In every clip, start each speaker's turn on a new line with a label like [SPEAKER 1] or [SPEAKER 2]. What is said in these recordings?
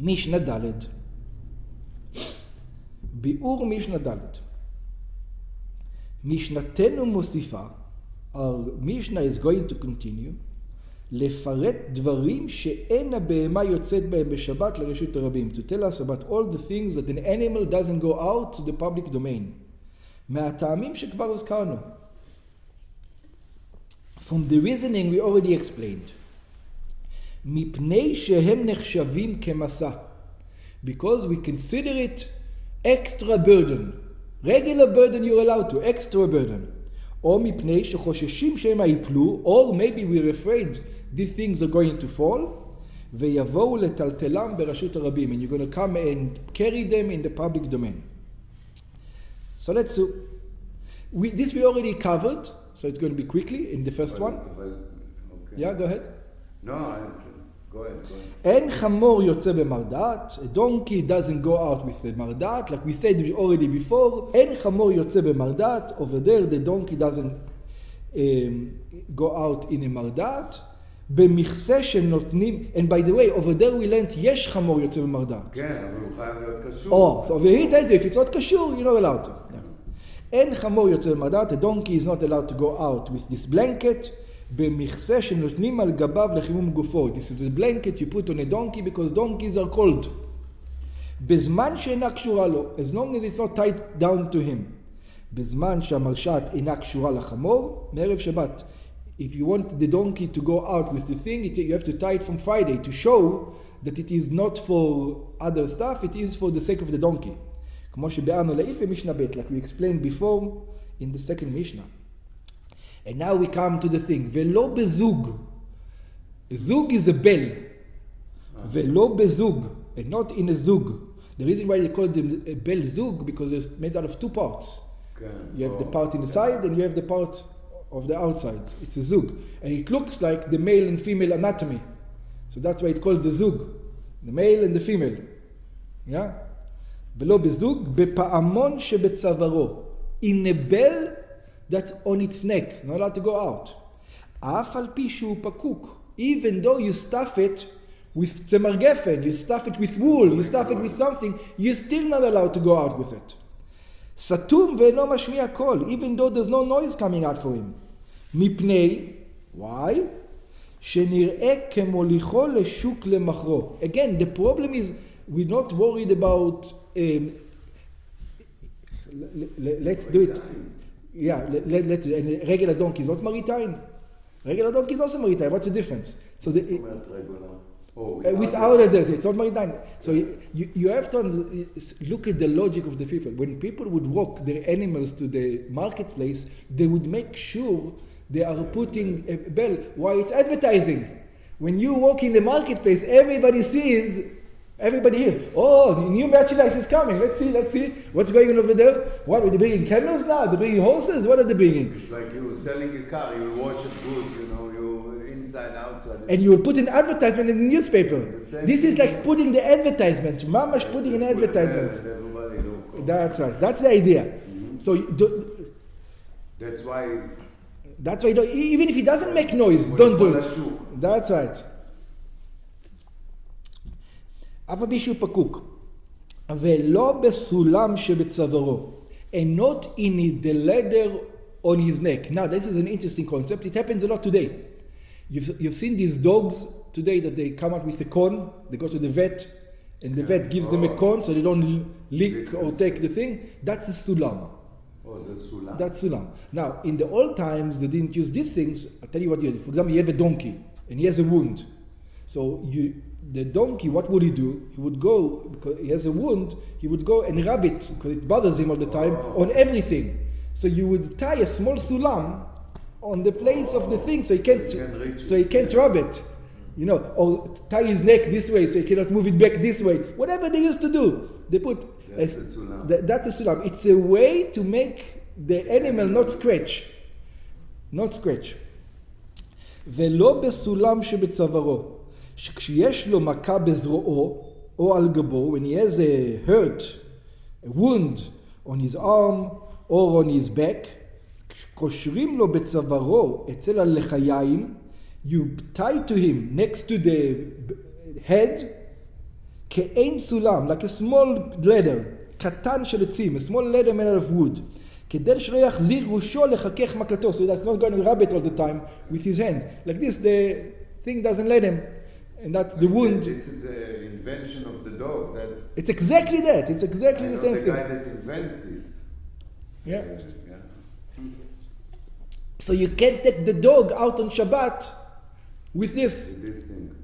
[SPEAKER 1] Mishnah Daled. ביאור משנה ד' משנתנו מוסיפה, our Mishnah is going to continue, לפרט דברים שאין הבהמה יוצאת בהם בשבת לרשות הרבים. To tell us about all the things that an animal doesn't go out to the public domain. מהטעמים שכבר הוזכרנו. From the reasoning we already explained. מפני שהם נחשבים כמסע. Because we consider it extra burden. Regular burden you're allowed to, extra burden. או מפני שחוששים שהם היפלו, or maybe we're afraid these things are going to fall, ויבואו לטלטלם ברשות הרבים. And you're going to come and carry them in the public domain. So let's do. This we already covered, so it's going to be quickly in the first one.
[SPEAKER 2] Okay.
[SPEAKER 1] Yeah, go ahead.
[SPEAKER 2] No, go ahead.
[SPEAKER 1] אין חמור יוצא במרדעת. A donkey doesn't go out with the מרדעת. Like we said already before, אין חמור יוצא במרדעת. Over there the donkey doesn't go out in a מרדעת. במכסה שנותנים, and by the way, over there we learned יש חמור יוצא במרדעת.
[SPEAKER 2] כן, אבל הוא חייב להיות קשור.
[SPEAKER 1] Oh, so over here it says if it's not קשור, you're not allowed to. אין חמור יוצא במרדעת. A donkey is not allowed to go out with this blanket. במכסה שנותנים על גביו לחימום גופו. This is a blanket you put on a donkey because donkeys are cold. בזמן שאינה קשורה לו, as long as it's not tied down to him. בזמן שהמרשעת אינה קשורה לחמור, מערב שבת. If you want the donkey to go out with the thing, you have to tie it from Friday to show that it is not for other stuff, it is for the sake of the donkey. כמו שבארנו לעיל במשנה ב', like we explained before in the second Mishnah. And now we come to the thing. ולא בזוג. זוג is a bell. ולא בזוג. And not in a zug. The reason why they call them a bell zug, because it's made out of two parts.
[SPEAKER 2] Okay.
[SPEAKER 1] You have the part inside and you have the part of the outside. It's a zug. And it looks like the male and female anatomy. So that's why it's called the zug. The male and the female. Yeah? ולא בזוג. בפעמון שבצווארו. In a bell that's on its neck, not allowed to go out. אף על פי שהוא פקוק, even though you stuff it with צמר גפן, you stuff it with wool, you stuff it with something, you're still not allowed to go out with it. סתום ואינו משמיע קול, even though there's no noise coming out for him. מפני, why? שנראה כמוליכו לשוק למחרו. Again, the problem is we're not worried about let's do it. Yeah, let's do it. And regular donkey is not maritime. Regular donkey is also maritime. What's the difference? So without a desert, it's not maritime. So you have to look at the logic of the people. When people would walk their animals to the marketplace, they would make sure they are putting a bell. Why? It's advertising. When you walk in the marketplace, everybody sees. Everybody here, oh, new merchandise is coming. Let's see. What's going on over there? What, are they bringing camels now? They're bringing horses? What are they bringing?
[SPEAKER 2] It's like you selling a car, you wash it good, you inside, outside.
[SPEAKER 1] And you will put an advertisement in the newspaper. This is like putting the advertisement. Mamash putting an advertisement. That's right. That's the idea. Mm-hmm. So
[SPEAKER 2] that's why
[SPEAKER 1] even if it doesn't make noise, don't do it. That's right. אף על פי שהוא פקוק, ולא בסולם שבצווארו, and not in the leather on his neck. Now, this is an interesting concept. It happens a lot today. You've seen these dogs today that they come out with a cone, they go to the vet, and the vet gives them a cone so they don't lick or take the thing. That's a sulam.
[SPEAKER 2] Oh, that's sulam. That's
[SPEAKER 1] sulam. Now, in the old times, they didn't use these things. I'll tell you what you do. For example, you have a donkey, and he has a wound. So the donkey, what would he do? He would go, because he has a wound, he would go and rub it, because it bothers him all the time, on everything. So you would tie a small sulam on the place of the thing, so he can't rub it. Or tie his neck this way, so he cannot move it back this way. Whatever they used to do, they put... That's a sulam. It's a way to make the animal not scratch. ולא בסולם שבצווארו. שכשיש לו מכה בזרועו או על גבו, when he has a hurt, a wound on his arm or on his back, קושרים לו בצווארו אצל הלחיים, you tie to him next to the head, כאין סולם, like a small ladder, קטן של עצים, a small ladder made out of wood, כדי שלא יחזיר ראשו לחכך מכתו, so that's not going to rub it all the time with his hand. Like this, the thing doesn't let him, and that the wound...
[SPEAKER 2] This is an invention of the dog.
[SPEAKER 1] It's exactly that. It's exactly the same thing.
[SPEAKER 2] the guy that invented this.
[SPEAKER 1] Yeah.
[SPEAKER 2] Yeah.
[SPEAKER 1] So you can't take the dog out on Shabbat with this.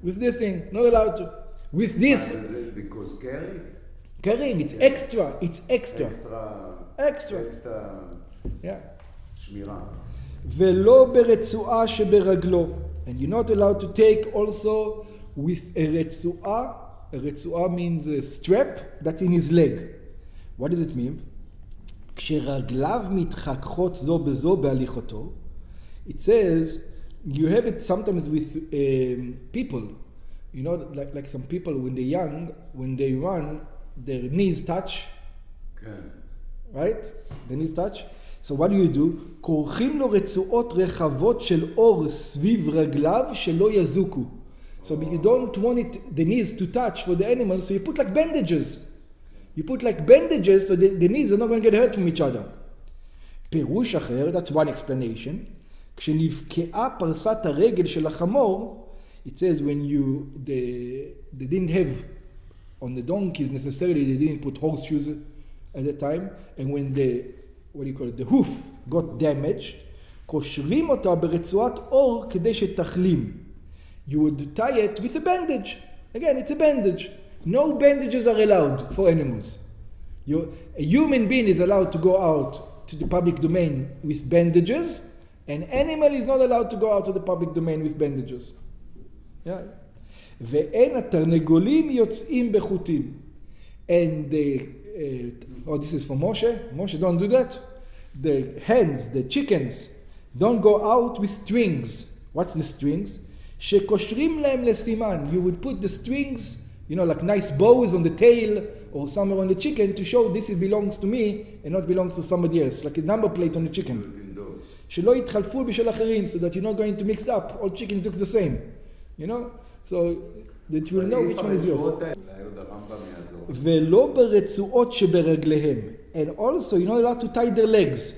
[SPEAKER 1] With this thing. Not allowed to. With this.
[SPEAKER 2] Is it because
[SPEAKER 1] Carrying. It's extra. It's extra. Extra. Yeah.
[SPEAKER 2] שמירה.
[SPEAKER 1] ולא ברצועה שברגלו. And you're not allowed to take also with a רצועה. A רצועה means a strap that's in his leg. What does it mean? כשרגליו מתחככות זו בזו בהליכתו. It says, you have it sometimes with people. You know, like some people when they're young, when they run, their knees touch.
[SPEAKER 2] Okay.
[SPEAKER 1] Right? The knees touch. So what do? כורכים לו רצועות רחבות של אור סביב רגליו שלא יזוקו. So you don't want the knees to touch for the animal, so you put like bandages. You put like bandages so the knees are not going to get hurt from each other. פירוש אחר, that's one explanation. כשנבקעה פרסת הרגל של החמור, it says when they didn't have on the donkeys necessarily, they didn't put horseshoes at the time, and when the hoof got damaged, קושרים אותה ברצועת אור כדי שתחלים. You would tie it with a bandage. Again, it's a bandage. No bandages are allowed for animals. A human being is allowed to go out to the public domain with bandages. An animal is not allowed to go out to the public domain with bandages. Yeah. ואין התרנגולים יוצאים בחוטים. And this is for Moshe. Moshe, don't do that. The hens, the chickens, don't go out with strings. What's the strings? שקושרים להם לסימן. You would put the strings, like nice bows on the tail or somewhere on the chicken to show this belongs to me and not belongs to somebody else. Like a number plate on the chicken. שלא יתחלפו בשל אחרים, so that you're not going to mix up. All chickens look the same. So that you will know which one is yours. ולא ברצועות שברגליהם. And also you're not allowed to tie their legs.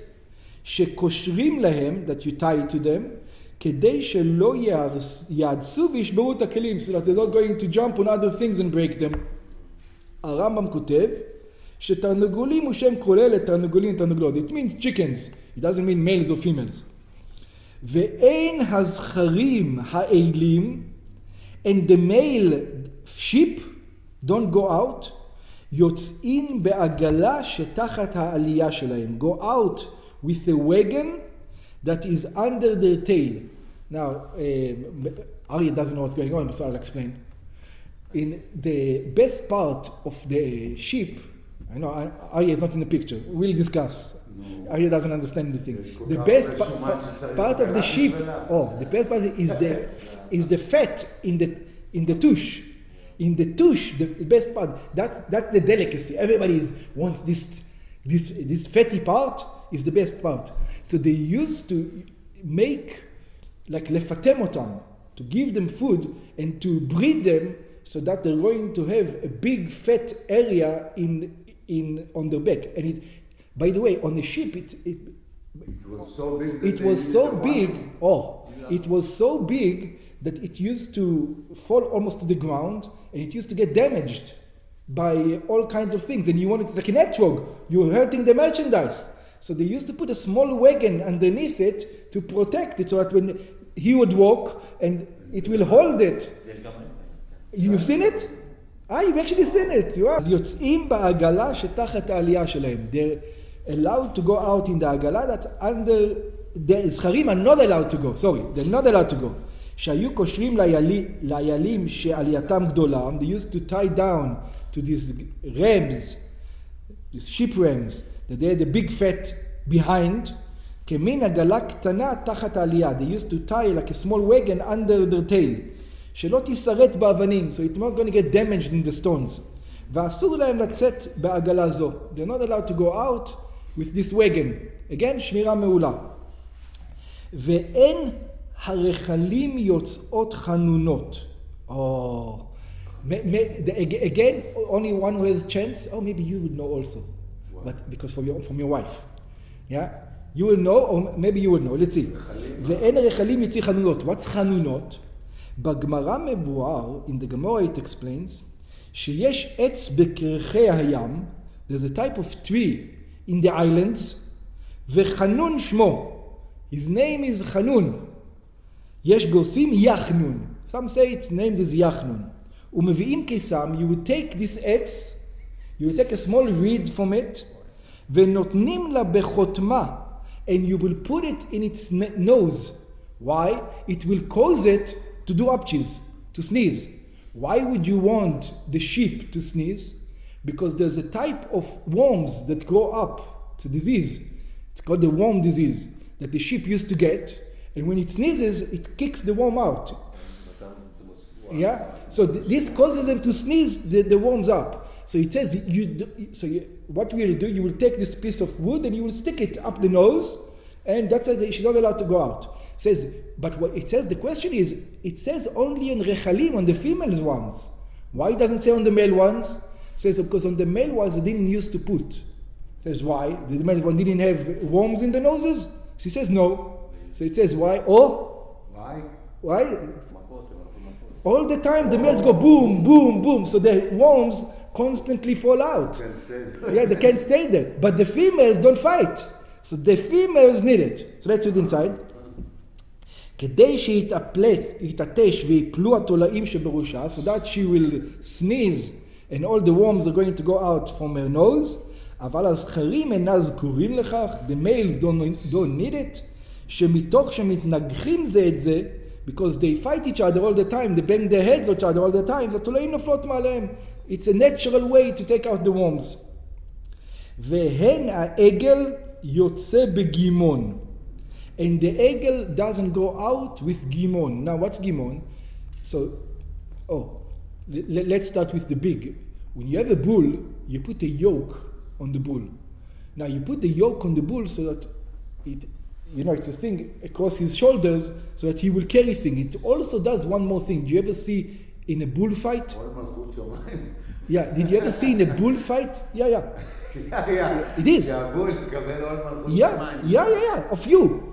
[SPEAKER 1] שקושרים להם, that you tie to them, כדי שלא יעדסו וישברו את הכלים, so that they're not going to jump on other things and break them. הרמב"ם כותב, שתרנגולים הוא שם כולל לתרנגולים תרנגלות. It means chickens. It doesn't mean males or females. ואין הזכרים האלים, and the male sheep don't go out, יוצאים בעגלה שתחת העלייה שלהם. Go out with a wagon that is under their tail. Now, Aryeh doesn't know what's going on, so I'll explain. In the best part of the sheep, I know Aryeh is not in the picture. We'll discuss. No. Aryeh doesn't understand anything. The best part of the sheep, the best part is the fat in the tush. In the tush, the best part. That's the delicacy. Everybody wants this fatty part is the best part. So they used to make like lefatem otam, to give them food and to breed them so that they're going to have a big fat area on their back. And it, by the way, on the sheep it
[SPEAKER 2] was so big.
[SPEAKER 1] It was so big. It was so big that it used to fall almost to the ground, and it used to get damaged by all kinds of things. And you wanted, like an etrog, you're hurting the merchandise. So they used to put a small wagon underneath it to protect it, so that when he would walk, and it will hold it. You've seen it? You've actually seen it. אז יוצאים בעגלה שתחת העלייה שלהם. They're allowed to go out in the עגלה that's under, the זכרים are not allowed to go. Sorry, they're not allowed to go. שהיו קושרים לאיילים שעלייתם גדולה, they used to tie down to these rams, these sheep rams, that they had a big fat behind, כמין עגלה קטנה תחת העלייה. They used to tie like a small wagon under their tail. שלא תיסרט באבנים, so it's not going to get damaged in the stones. ואסור להם לצאת בעגלה זו. They're not allowed to go out with this wagon. Again, שמירה מעולה. ואין הרחלים יוצאות חנונות. Again, only one who has chance. Oh, maybe you would know also, but because from your wife, yeah, you will know, or maybe you will know. Let's see. ואין רחלים יציא חנונות. What's חנונות? בגמרא מבואר, in the Gemara it explains, שיש עץ בקרחי הים, there's a type of tree in the islands, וחנון שמו. His name is חנון. יש גורסים יחנון. Some say its name is יחנון. ומביאים קיסם, you would take this עץ, you would take a small reed from it, ונותנים לה בחותמה, and you will put it in its nose. Why? It will cause it to do upchis, to sneeze. Why would you want the sheep to sneeze? Because there's a type of worms that grow up. It's a disease. It's called the worm disease that the sheep used to get, and when it sneezes, it kicks the worm out. Yeah? So this causes them to sneeze the worms up. So it says, what will you do? You will take this piece of wood and you will stick it up the nose, and that's why she's not allowed to go out. It says, but what it says, the question is, it says only on rechalim, on the female ones. Why it doesn't say on the male ones? It says because on the male ones they didn't used to put. It says why? The male one didn't have worms in the noses? She says no. So it says why? Or? Why? All the time the males go boom, boom, boom. So the worms constantly fall out. Yeah, they can't stay there. But the females don't fight. So the females need it. So let's read inside. כדי שיתעטש ויפלו התולעים שבראשה, so that she will sneeze and all the worms are going to go out from her nose, אבל הזכרים אינם זכורים לכך, the males don't need it, שמתוך שמתנגחים זה את זה, because they fight each other all the time, they bang their heads at each other all the time, אז התולעים נופלות מעליהם. It's a natural way to take out the worms. והן העגל יוצא בגימון. And the egel doesn't go out with gimon. Now what's gimon? So, let's start with the big. When you have a bull, you put a yoke on the bull. Now you put the yoke on the bull so that it's a thing across his shoulders so that he will carry things. It also does one more thing. Do you ever see in a bullfight? Yeah, did you ever see in a bullfight? Yeah. It is. Yeah. Of you.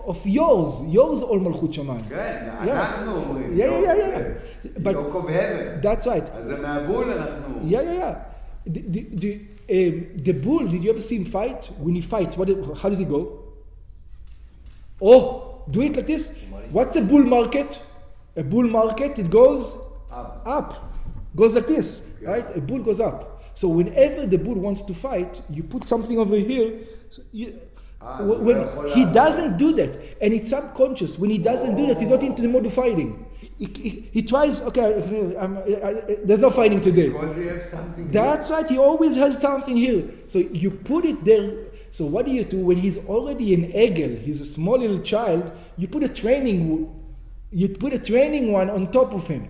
[SPEAKER 1] Of yours all מלכות שמיים.
[SPEAKER 2] כן, אנחנו אומרים.
[SPEAKER 1] יוק of heaven. That's right.
[SPEAKER 2] אז זה מהבול אנחנו...
[SPEAKER 1] The bull, did you ever see him fight? When he fights, how does he go? Do it like this. What's a bull market? A bull market, it goes up. Goes like this, right? A bull goes up. So whenever the bull wants to fight, you put something over here. So when he doesn't do that, and it's subconscious, when he doesn't do that, he's not into the mode of fighting. He tries, there's no fighting today.
[SPEAKER 2] Because he has something
[SPEAKER 1] That's right, he always has something here. So you put it there. So what do? When he's already an egel, he's a small little child, you put a training one on top of him.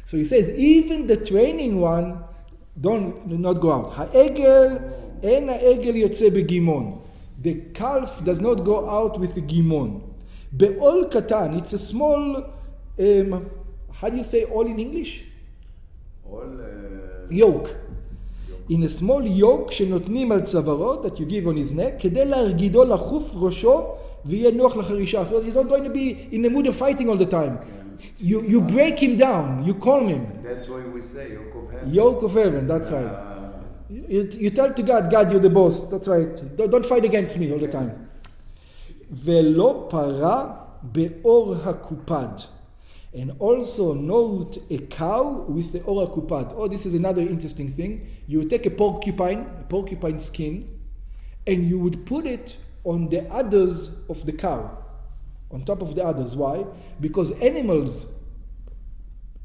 [SPEAKER 1] So he says, even the training one, do not go out. Ha'egel, en ha'egel yotze be'gimon. The calf does not go out with the gimon. Be'ol katan, it's a small, how do you say all in English? Yoke. In a small yoke שנותנים על צווארו, that you give on his neck, כדי להרגידו לחוף ראשו ויהיה נוח לחרישה. So he's not going to be in the mood of fighting all the time. You break him down, you calm him.
[SPEAKER 2] That's why we say yoke of heaven.
[SPEAKER 1] Yoke of heaven, that's right. You tell to God, you're the boss. That's right. Don't fight against me all the time. ולא פרה באור הקופד. And also note a cow with the or akupad. This is another interesting thing. You would take a porcupine skin, and you would put it on the udders of the cow, on top of the udders. Why? Because animals,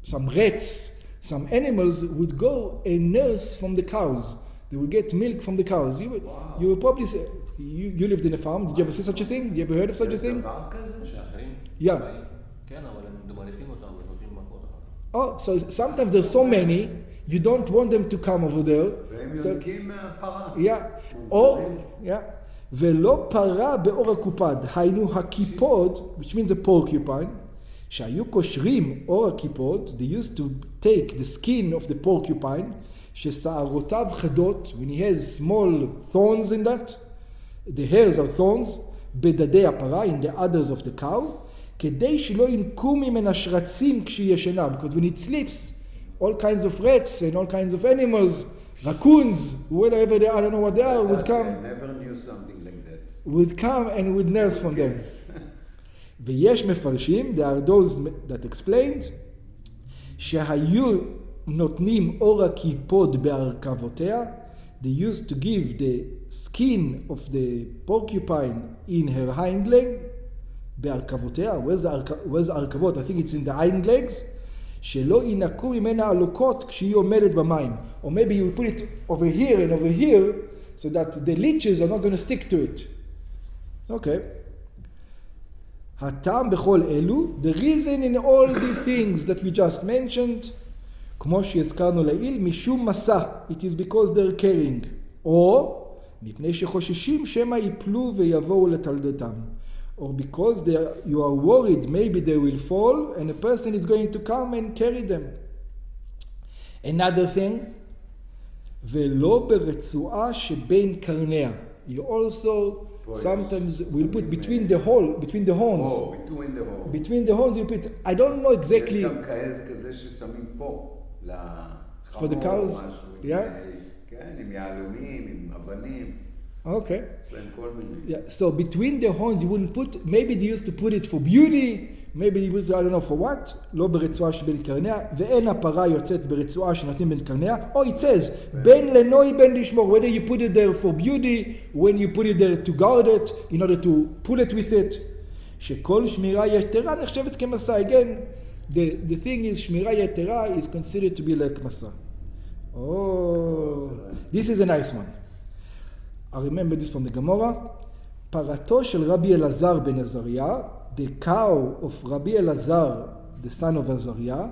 [SPEAKER 1] some rats, some animals would go and nurse from the cows. They would get milk from the cows. You would probably say, you lived in a farm. Did you ever see such a thing? You ever heard of such a thing? Yeah. So sometimes there's so many, you don't want them to come over there. ולא פרה באור הקופד, היינו הקיפוד, which means a porcupine, שהיו קושרים אור הקיפוד, they used to take the skin of the porcupine, ששערותיו חדות, when he has small thorns in that, the hairs are thorns, בדדי הפרה, in the udders of the cow, כדי שלא ינקו ממנה שרצים כשהיא ישנה, because when it sleeps, all kinds of rats and all kinds of animals, raccoons, whatever they are, I don't know what they are, would come.
[SPEAKER 2] I never knew something like that.
[SPEAKER 1] Would come and would nurse from them. ויש מפרשים, there are those that explained, שהיו נותנים אור הקיפוד בהרכבותיה, they used to give the skin of the porcupine in her hind leg, בהרכבותיה, where's the הרכבות? I think it's in the hind legs, שלא ינקו ממנה עלוקות כשהיא עומדת במים. Or maybe you put it over here and over here, so that the leeches are not going to stick to it. Okay. הטעם בכל אלו, the reason in all the things that we just mentioned, כמו שהזכרנו לעיל, משום מסע, it is because they're carrying, או מפני שחוששים שמא יפלו ויבואו לתלדתם, or because you are worried maybe they will fall and a person is going to come and carry them. Another thing, ולא ברצועה שבין קרניה. You also sometimes will put between the horns.
[SPEAKER 2] between the horns.
[SPEAKER 1] Between the horns you put, I don't know exactly.
[SPEAKER 2] יש גם כזה ששמים פה,
[SPEAKER 1] For the cows? Yeah?
[SPEAKER 2] כן, עם יהלומים, עם אבנים.
[SPEAKER 1] Okay.
[SPEAKER 2] יש להם כל מיני.
[SPEAKER 1] Yeah. So between the horns you wouldn't put, maybe they used to put it for beauty, maybe they used, I don't know for what, לא ברצועה שבין קרניה, ואין הפרה יוצאת ברצועה שנותנים בין קרניה, or it says, בין לנוי בין לשמור, whether you put it there for beauty, when you put it there to guard it, in order to pull it with it, שכל שמירה יתרה נחשבת כמסע. Again, the thing is, שמירה יתרה is considered to be like מסע. Oh, this is a nice one. I remember this from the Gemara. פרתו של רבי אלעזר בן עזריה, the cow of Rabbi Elazar, the son of Azariah,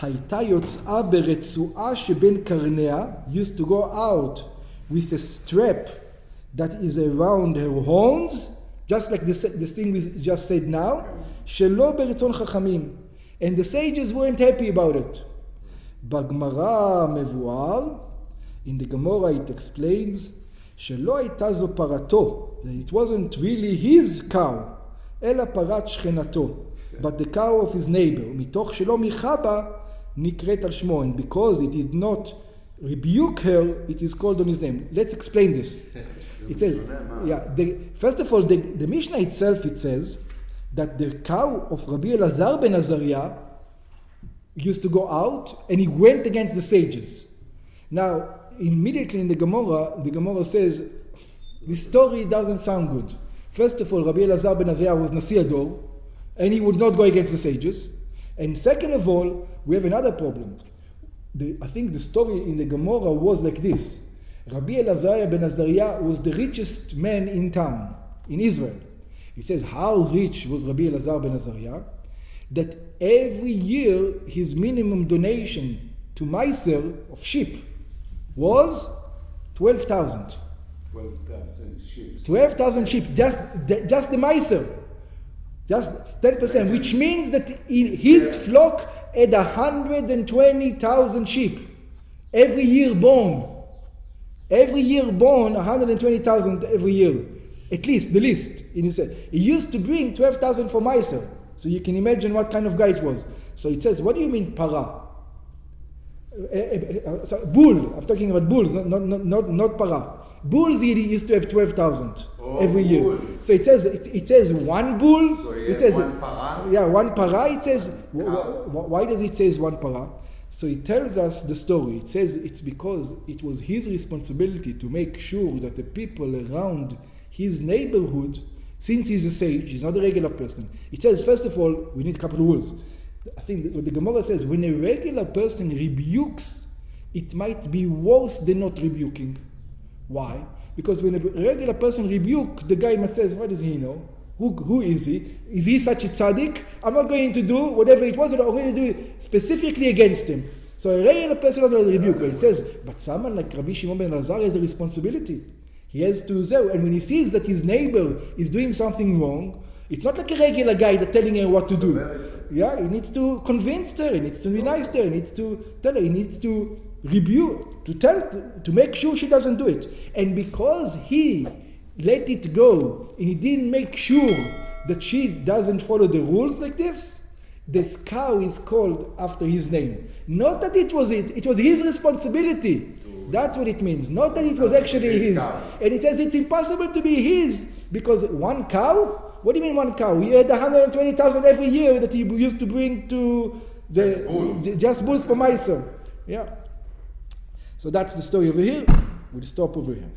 [SPEAKER 1] הייתה יוצאה ברצועה שבין קרניה, used to go out with a strap that is around her horns, just like the thing we just said now, שלא ברצון חכמים. And the sages weren't happy about it. בגמרא מבואר, in the Gemara it explains, שלא הייתה זו פרתו, that it wasn't really his cow, אלא פרת שכנתו, but the cow of his neighbor, מתוך שלא מיכה בה, נקראת על שמו, and because it did not rebuke her, it is called on his name. Let's explain this. It says, first of all, the Mishnah itself, it says, that the cow of Rabbi Elazar ben Azariah used to go out, and he went against the sages. Now, immediately in the Gemara says, this story doesn't sound good. First of all, Rabbi Elazar ben Azariah was Nasi Ador, and he would not go against the sages. And second of all, we have another problem. I think the story in the Gemara was like this. Rabbi Elazar ben Azariah was the richest man in town, in Israel. It says, how rich was Rabbi Elazar ben Azariah? That every year his minimum donation to Meiser of sheep was 12,000.
[SPEAKER 2] 12,000 sheep.
[SPEAKER 1] 12,000 sheep, just the Meiser. Just 10%, which means that his flock had 120,000 sheep. Every year born. Every year born, 120,000 every year. At least, the list. He used to bring 12,000 for Meiser. So you can imagine what kind of guy it was. So it says, what do you mean para? Bull. I'm talking about bulls, not para. Bulls he used to have 12,000 every year. Bulls. So it says one bull.
[SPEAKER 2] So
[SPEAKER 1] it says
[SPEAKER 2] one para.
[SPEAKER 1] Yeah, one para. It says why does it say one para? So it tells us the story. It says it's because it was his responsibility to make sure that the people around his neighborhood, since he's a sage, he's not a regular person. It says first of all we need a couple of rules. I think what the Gemara says, when a regular person rebukes, it might be worse than not rebuking. Why? Because when a regular person rebukes, the guy might say, what does he know? Who is he? Is he such a tzaddik? I'm not going to do whatever it was that I'm going to do specifically against him. So a regular person doesn't rebuke. But it says, but someone like Rabbi Shimon ben Lazar has a responsibility. He has to, and when he sees that his neighbor is doing something wrong, It's not like a regular guy that's telling her what to do.
[SPEAKER 2] Very-
[SPEAKER 1] Yeah, he needs to convince her, he needs to be nice to her, he needs to tell her, he needs to rebuke, to tell, to make sure she doesn't do it. And because he let it go, and he didn't make sure that she doesn't follow the rules like this, this cow is called after his name. Not that it was his responsibility. That's what it means. Not that it was actually his. And it says it's impossible to be his, because one cow? What do you mean one cow? He had 120,000 every year that he used to bring to just bulls for Meiser. Yeah. So that's the story over here. We'll stop over here.